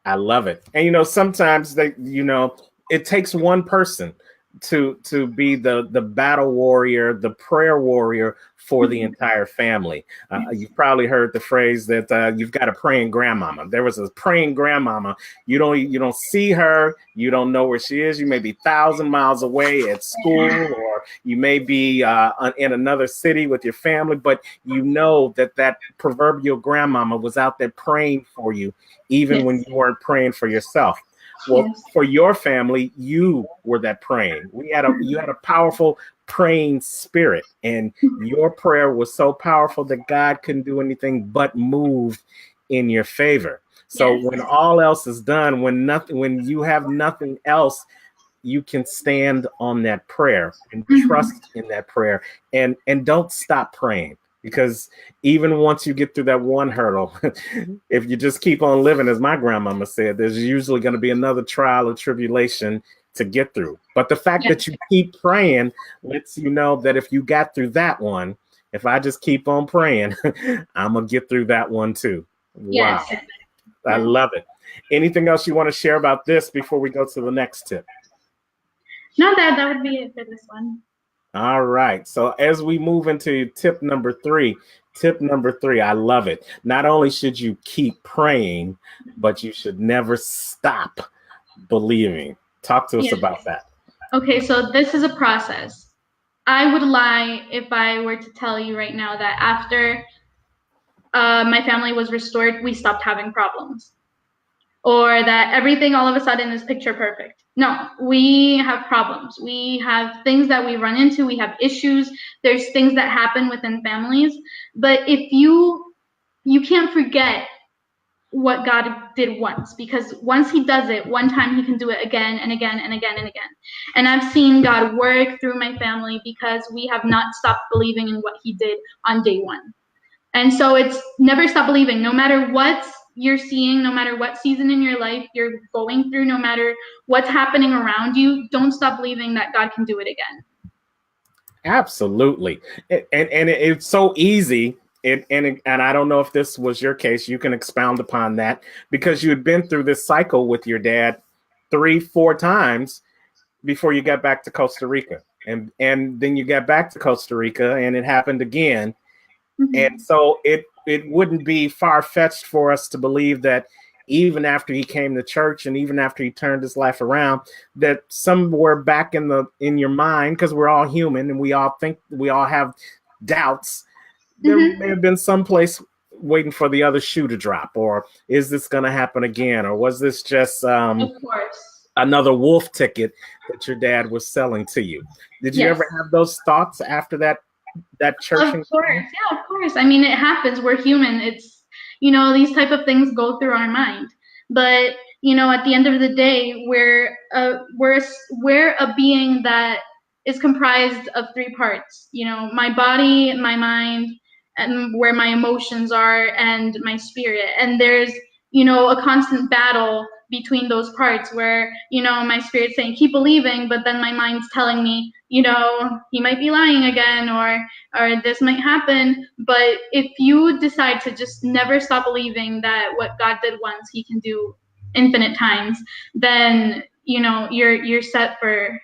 I love it. And, sometimes it takes one person to be the battle warrior, the prayer warrior for the entire family. You've probably heard the phrase that you've got a praying grandmama. There was a praying grandmama. You don't see her. You don't know where she is. You may be 1,000 miles away at school, or you may be in another city with your family, but you know that proverbial grandmama was out there praying for you, even when you weren't praying for yourself. Well, for your family, you were that praying. You had a powerful praying spirit, and your prayer was so powerful that God couldn't do anything but move in your favor. So when all else is done, when you have nothing else, you can stand on that prayer and trust in that prayer, and don't stop praying. Because even once you get through that one hurdle, if you just keep on living, as my grandmama said, there's usually going to be another trial or tribulation to get through. But the fact that you keep praying lets you know that if you got through that one, if I just keep on praying, I'm going to get through that one too. Wow. Yes. I love it. Anything else you want to share about this before we go to the next tip? No, that would be it for this one. All right. So as we move into tip number 3, I love it. Not only should you keep praying, but you should never stop believing. Talk to us about that. Okay, so this is a process. I would lie if I were to tell you right now that after my family was restored, we stopped having problems. Or that everything all of a sudden is picture perfect. No, we have problems. We have things that we run into. We have issues. There's things that happen within families. But if you can't forget what God did once, because once he does it one time, he can do it again and again and again and again. And I've seen God work through my family because we have not stopped believing in what he did on day one. And so it's never stop believing, no matter what you're seeing, no matter what season in your life you're going through, no matter what's happening around you, don't stop believing that God can do it again. Absolutely. And it's so easy. And I don't know if this was your case. You can expound upon that, because you had been through this cycle with your dad 3-4 times before you got back to Costa Rica. And then you got back to Costa Rica and it happened again. Mm-hmm. And so it wouldn't be far-fetched for us to believe that even after he came to church and even after he turned his life around, that somewhere back in your mind, because we're all human and we all have doubts, there may have been some place waiting for the other shoe to drop, or is this going to happen again, or was this just of course another wolf ticket that your dad was selling to you? Did you ever have those thoughts after that church? Of course. I mean, it happens. We're human. It's, these type of things go through our mind. But, at the end of the day, we're a being that is comprised of 3 parts. My body, my mind, and where my emotions are, and my spirit. And there's, a constant battle between those parts where, my spirit's saying, keep believing, but then my mind's telling me, he might be lying again, or this might happen. But if you decide to just never stop believing that what God did once, he can do infinite times, then, you're set for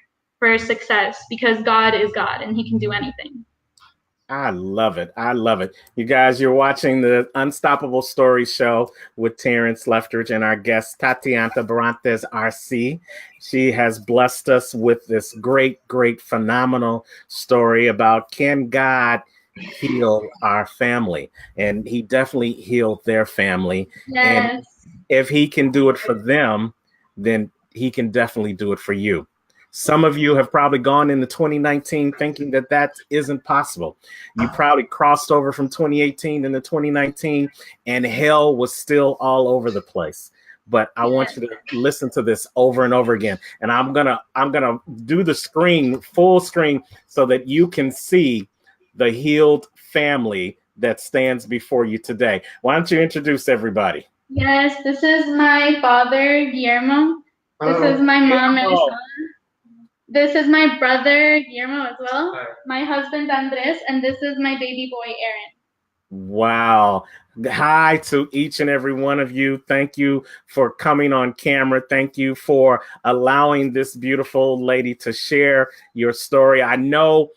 success, because God is God and he can do anything. I love it. I love it. You guys, you're watching the Unstoppable Story Show with Terrence Leftridge and our guest, Tatiana Barrantes Arce. She has blessed us with this great, phenomenal story about, can God heal our family? And he definitely healed their family. Yes. And if he can do it for them, then he can definitely do it for you. Some of you have probably gone into 2019 thinking that isn't possible. You probably crossed over from 2018 into 2019 and hell was still all over the place. But I want you to listen to this over and over again. And I'm gonna do the full screen, so that you can see the healed family that stands before you today. Why don't you introduce everybody? Yes, this is my father, Guillermo. This is my mom, Melissa. This is my brother, Guillermo, as well. Hi. My husband, Andres, and this is my baby boy, Aaron. Wow. Hi to each and every one of you. Thank you for coming on camera. Thank you for allowing this beautiful lady to share your story. I know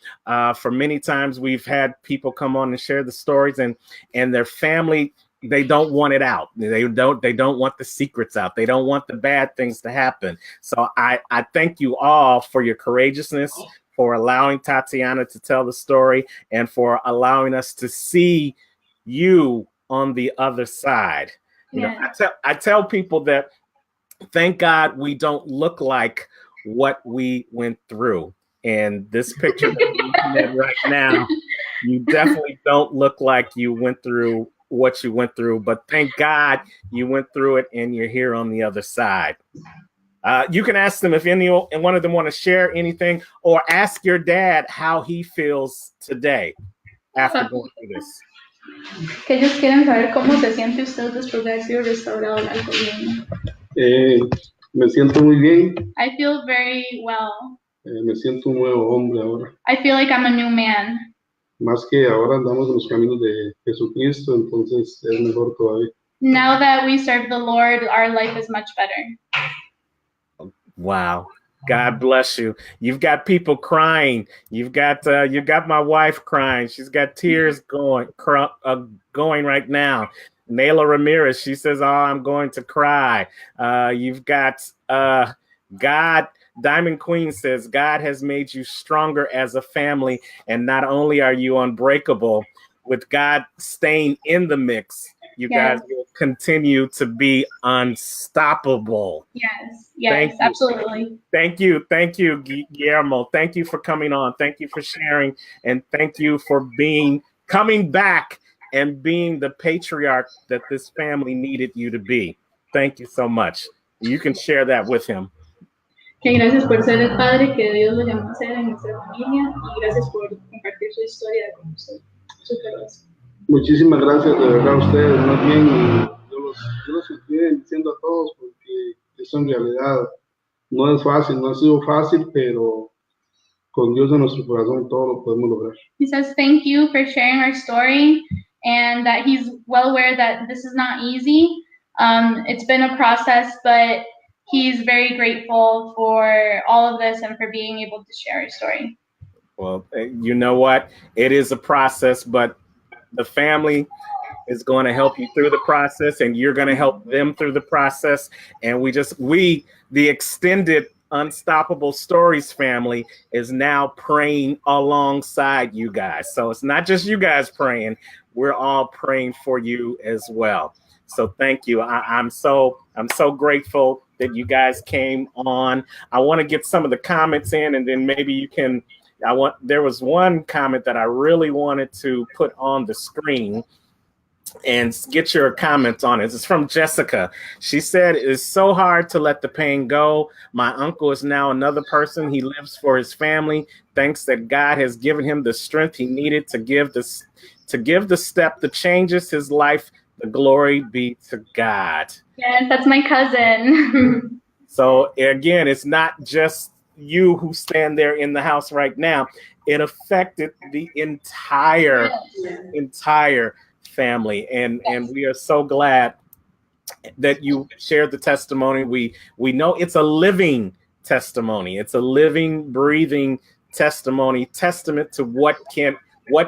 for many times we've had people come on and share the stories, and their family, they don't want it out. They don't want the secrets out. They don't want the bad things to happen. So I thank you all for your courageousness, for allowing Tatiana to tell the story, and for allowing us to see you on the other side. I tell people that, thank God we don't look like what we went through. And this picture that we're looking at right now, you definitely don't look like you went through what you went through, but thank God you went through it and you're here on the other side. You can ask them if any one of them want to share anything, or ask your dad how he feels today after going through this. Que ellos quieren saber cómo se siente usted después de haber sido restaurado al gobierno. Me siento muy bien. I feel very well. Me siento un nuevo hombre ahora. I feel like I'm a new man. Más que ahora andamos en los caminos de Jesucristo, entonces es mejor todavía. Now that we serve the Lord, our life is much better. Wow. God bless you. You've got people crying. You've got my wife crying. She's got tears going right now. Nayla Ramirez, she says, "Oh, I'm going to cry." You've got God. Diamond Queen says, God has made you stronger as a family, and not only are you unbreakable, with God staying in the mix, you guys will continue to be unstoppable. Yes, absolutely. Thank you, Guillermo. Thank you for coming on. Thank you for sharing, and thank you for coming back and being the patriarch that this family needed you to be. Thank you so much. You can share that with him. Que gracias por ser el padre que Dios lo llamó a ser en nuestra familia y gracias por compartir su historia con nosotros. Súper gracias. Muchísimas gracias de verdad a ustedes, más bien yo los estoy diciendo a todos porque eso en realidad no es fácil, no ha sido fácil, pero con Dios en nuestro corazón todo lo podemos lograr. He says thank you for sharing our story and that he's well aware that this is not easy. It's been a process, but he's very grateful for all of this and for being able to share his story. Well, you know what? It is a process, but the family is going to help you through the process, and you're going to help them through the process. And we, the extended Unstoppable Stories family, is now praying alongside you guys. So it's not just you guys praying. We're all praying for you as well. So thank you. I'm so grateful that you guys came on. I want to get some of the comments in, and then maybe you can. There was one comment that I really wanted to put on the screen and get your comments on it. It's from Jessica. She said, "It's so hard to let the pain go. My uncle is now another person. He lives for his family. Thanks that God has given him the strength he needed to give the step that changes his life. The glory be to God." Yes, that's my cousin. So again, it's not just you who stand there in the house right now. It affected the entire family, and we are so glad that you shared the testimony. We know it's a living testimony. It's a living, breathing testimony, testament to what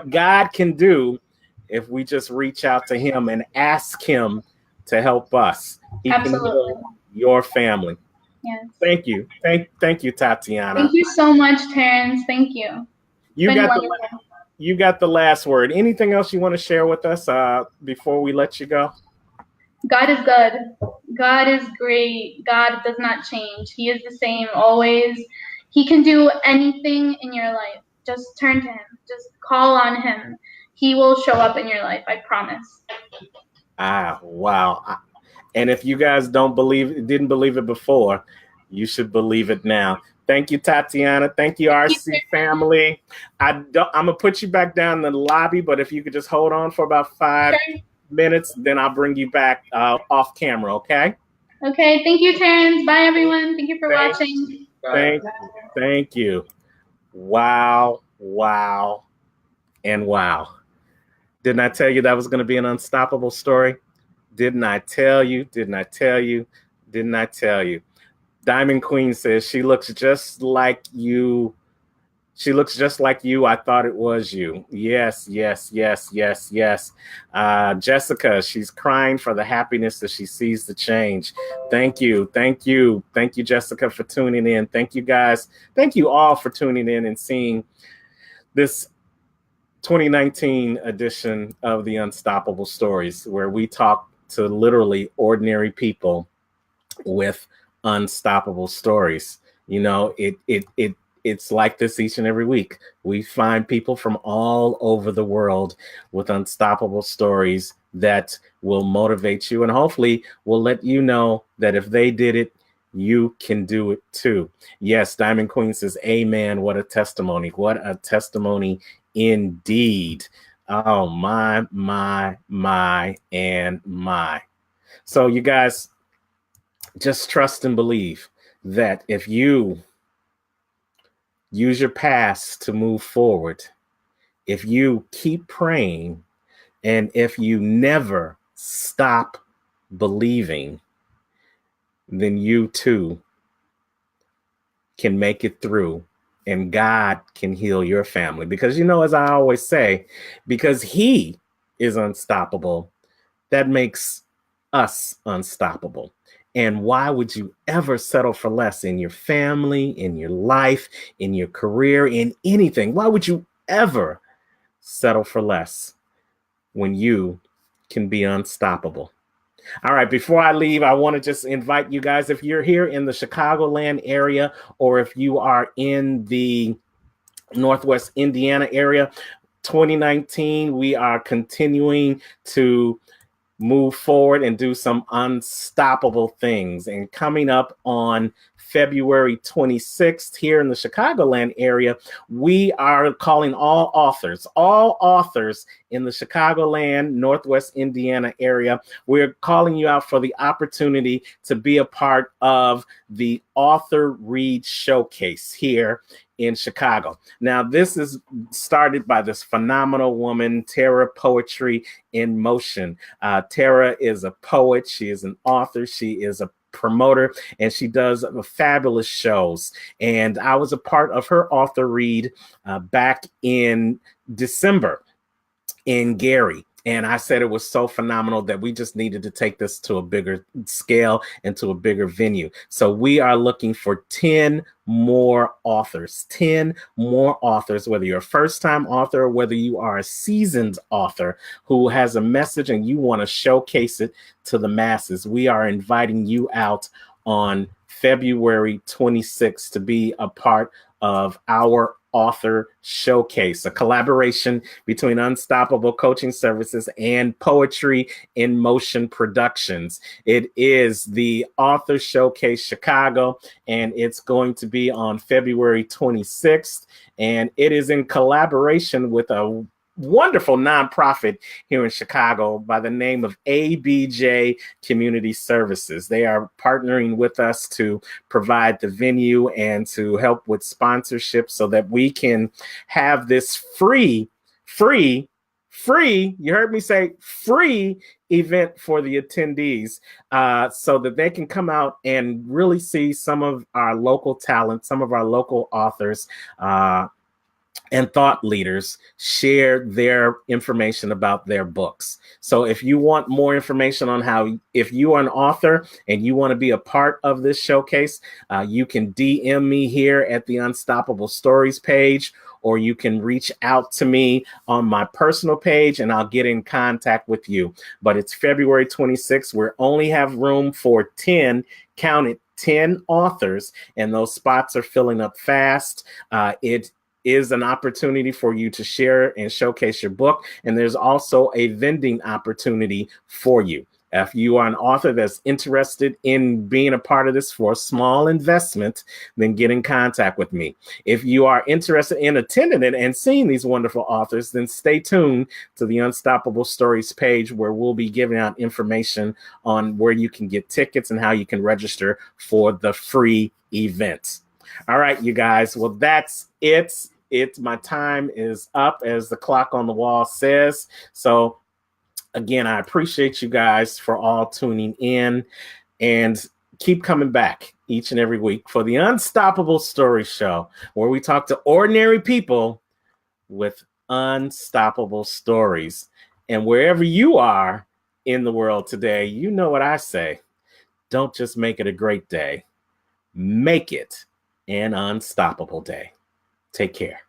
God can do if we just reach out to him and ask him to help us. He Absolutely. can heal your family. Yes. Thank you. Thank you, Tatiana. Thank you so much, Terrence. Thank you. You got the last word. Anything else you want to share with us before we let you go? God is good. God is great. God does not change. He is the same always. He can do anything in your life. Just turn to him. Just call on him. He will show up in your life. I promise. Wow. And if you guys didn't believe it before, you should believe it now. Thank you, Tatiana. Thank you, RC family. I'm gonna put you back down in the lobby, but if you could just hold on for about 5 minutes, then I'll bring you back off camera. Okay? Okay. Thank you, Terrence. Bye, everyone. Thank you for watching. Thank you. Wow, and wow. Didn't I tell you that was going to be an unstoppable story? Didn't I tell you? Diamond Queen says she looks just like you. I thought it was you. Yes. Jessica, she's crying for the happiness that she sees the change. Thank you, Jessica, for tuning in. Thank you, guys. Thank you all for tuning in and seeing this 2019 edition of the Unstoppable Stories, where we talk to literally ordinary people with unstoppable stories. You know, it's like this each and every week. We find people from all over the world with unstoppable stories that will motivate you and hopefully will let you know that if they did it, you can do it too. Yes, Diamond Queen says, amen. What a testimony. What a testimony indeed. Oh, my. So you guys, just trust and believe that if you use your past to move forward, if you keep praying, and if you never stop believing, then you too can make it through, and God can heal your family. Because, you know, as I always say, because he is unstoppable, that makes us unstoppable. And why would you ever settle for less in your family, in your life, in your career, in anything? Why would you ever settle for less when you can be unstoppable? All right, before I leave, I want to just invite you guys, if you're here in the Chicagoland area, or if you are in the Northwest Indiana area, 2019, we are continuing to move forward and do some unstoppable things. And coming up on February 26th here in the Chicagoland area, we are calling all authors in the Chicagoland, Northwest Indiana area. We're calling you out for the opportunity to be a part of the Author Read Showcase here in Chicago. Now, this is started by this phenomenal woman, Tara Poetry in Motion. Tara is a poet. She is an author. She is a promoter, and she does fabulous shows. And I was a part of her author read back in December in Gary. And I said it was so phenomenal that we just needed to take this to a bigger scale and to a bigger venue. So we are looking for 10 more authors, 10 more authors, whether you're a first-time author or whether you are a seasoned author who has a message and you want to showcase it to the masses. We are inviting you out on February 26th to be a part of our Author Showcase, a collaboration between Unstoppable Coaching Services and Poetry in Motion Productions. It is the Author Showcase Chicago, and it's going to be on February 26th, and it is in collaboration with a wonderful nonprofit here in Chicago by the name of ABJ Community Services. They are partnering with us to provide the venue and to help with sponsorship so that we can have this free, you heard me say free event for the attendees, so that they can come out and really see some of our local talent, some of our local authors, and thought leaders share their information about their books. So if you want more information on how, if you are an author and you want to be a part of this showcase, you can DM me here at the Unstoppable Stories page, or you can reach out to me on my personal page and I'll get in contact with you. But it's February 26th. We only have room for 10, count it, 10 authors, and those spots are filling up fast. It is an opportunity for you to share and showcase your book. And there's also a vending opportunity for you. If you are an author that's interested in being a part of this for a small investment, then get in contact with me. If you are interested in attending it and seeing these wonderful authors, then stay tuned to the Unstoppable Stories page, where we'll be giving out information on where you can get tickets and how you can register for the free event. All right, you guys. Well, that's it. My time is up, as the clock on the wall says. So again, I appreciate you guys for all tuning in, and keep coming back each and every week for the Unstoppable Story Show, where we talk to ordinary people with unstoppable stories. And wherever you are in the world today, you know what I say. Don't just make it a great day. Make it an unstoppable day. Take care.